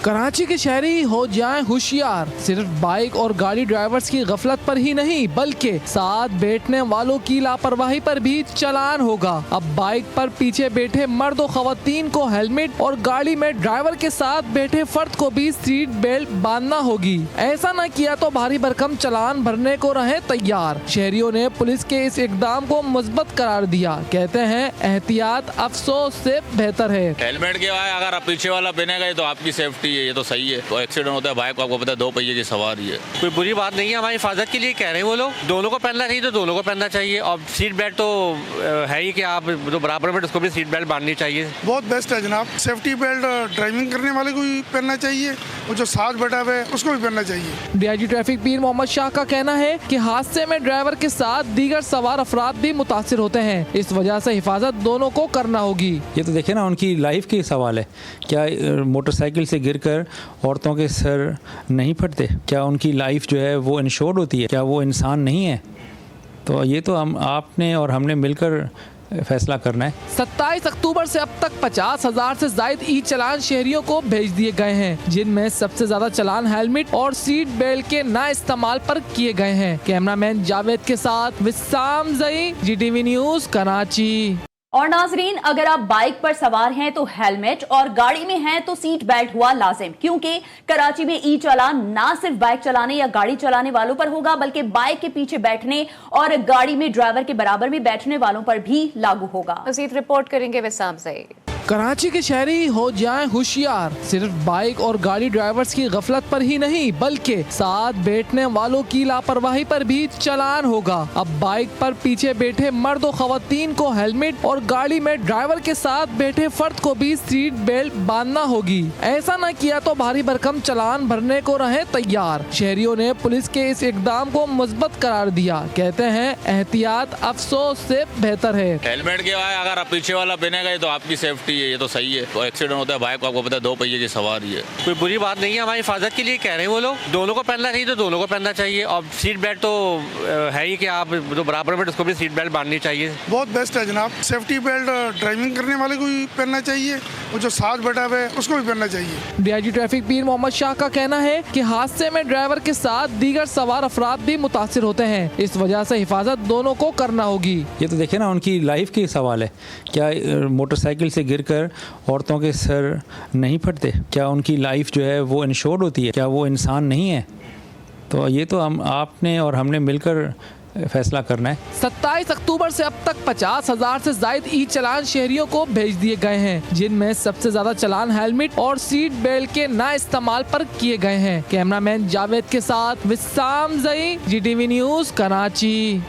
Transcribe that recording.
कराची के शहरी हो जाएं होशियार, सिर्फ बाइक और गाड़ी ड्राइवर्स की गफलत पर ही नहीं बल्कि साथ बैठने वालों की लापरवाही पर भी चालान होगा। अब बाइक पर पीछे बैठे मर्द और खवातीन को हेलमेट और गाड़ी में ड्राइवर के साथ बैठे फर्द को भी सीट बेल्ट बांधना होगी। ऐसा न किया तो भारी भरकम चालान भरने को रहे तैयार। शहरियों ने पुलिस के इस इकदाम को मुस्बत करार दिया। कहते हैं एहतियात अफसोस से बेहतर है। हेलमेट के बाद अगर आप पीछे वाला पहनेगा तो आपकी सेफ्टी है, ये तो सही है। तो एक्सीडेंट होता है, बाइक को आपको पता है 2 पहिए की सवारी है। कोई बुरी बात नहीं है, हमारी हिफाजत के लिए कह रहे हैं वो लोग। दोनों को पहनना चाहिए तो दोनों को पहनना चाहिए, और सीट बेल्ट तो है ही कि आप जो बराबर में उसको भी सीट बेल्ट बांधनी चाहिए। बहुत बेस्ट है जनाब। सेफ्टी बेल्ट ड्राइविंग करने वाले को भी पहनना चाहिए और जो साथ बैठा हुआ है उसको भी पहनना चाहिए। डीआईजी ट्रैफिक पीर मोहम्मद शाह का कहना है कि हादसे में ड्राइवर के साथ दीगर सवार अफराद भी मुतासिर होते हैं। इस वजह से हिफाजत दोनों को करना होगी। ये तो देखिए ना, उनकी लाइफ की सवाल है। क्या मोटरसाइकिल से गिरकर औरतों के सर नहीं फटते? क्या उनकी लाइफ जो है वो इंश्योर्ड होती है? क्या वो इंसान नहीं है? तो ये तो हम आपने और हमने मिलकर फैसला करना है। 27 अक्टूबर से अब तक 50,000 से ज्यादा ई चालान शहरियों को भेज दिए गए हैं, जिनमें सबसे ज्यादा चालान हेलमेट और सीट बेल्ट के ना इस्तेमाल पर किए गए हैं। कैमरामैन जावेद के साथ विस्साम जई, जीटीवी न्यूज कराची। और नाजरीन, अगर आप बाइक पर सवार हैं तो हेलमेट और गाड़ी में हैं तो सीट बेल्ट हुआ लाजिम, क्योंकि कराची में ई चालान ना सिर्फ बाइक चलाने या गाड़ी चलाने वालों पर होगा बल्कि बाइक के पीछे बैठने और गाड़ी में ड्राइवर के बराबर में बैठने वालों पर भी लागू होगा। मज़ीद रिपोर्ट करेंगे विसाम से। कराची के शहरी हो जाएं होशियार, सिर्फ बाइक और गाड़ी ड्राइवर्स की गफलत पर ही नहीं बल्कि साथ बैठने वालों की लापरवाही पर भी चालान होगा। अब बाइक पर पीछे बैठे मर्द और खवातीन को हेलमेट और गाड़ी में ड्राइवर के साथ बैठे फर्द को भी सीट बेल्ट बांधना होगी। ऐसा न किया तो भारी भरकम चालान भरने को रहे तैयार। शहरियों ने पुलिस के इस इकदाम को मुस्बत करार दिया। कहते हैं एहतियात अफसोस से बेहतर है। हेलमेट के बाद अगर आप पीछे वाला पहनेगा तो आपकी सेफ्टी है, ये तो सही है। तो एक्सीडेंट होता है, बाइक को आपको पता है 2 पहिए की सवारी है। कोई बुरी बात नहीं है, हमारी हिफाजत के लिए कह रहे हैं वो लोग। दोनों को पहनना चाहिए तो दोनों को पहनना चाहिए, और सीट बेल्ट तो है ही कि आप जो बराबर में उसको भी सीट बेल्ट बांधनी चाहिए। बहुत बेस्ट है जनाब। सेफ्टी बेल्ट ड्राइविंग करने वाले को भी पहनना चाहिए और जो साथ बैठा हुआ है उसको भी पहनना चाहिए। डीआईजी ट्रैफिक पीर मोहम्मद शाह का कहना है कि हादसे में ड्राइवर के साथ दीगर सवार अफराद भी मुतासिर होते हैं। इस वजह से हिफाजत दोनों को करना होगी। ये तो देखिए ना, उनकी लाइफ की सवाल है। क्या मोटरसाइकिल से गिरकर औरतों के सर नहीं फटते? क्या उनकी लाइफ जो है वो इंश्योर्ड होती है? क्या वो इंसान नहीं है? तो ये तो हम आपने और हमने मिलकर फैसला करना है। 27 अक्टूबर से अब तक 50,000 से ज्यादा ई चालान शहरियों को भेज दिए गए हैं, जिनमें सबसे ज्यादा चालान हेलमेट और सीट बेल्ट के ना इस्तेमाल पर किए गए हैं। कैमरामैन जावेद के साथ विस्साम जई, जीटीवी न्यूज कराची।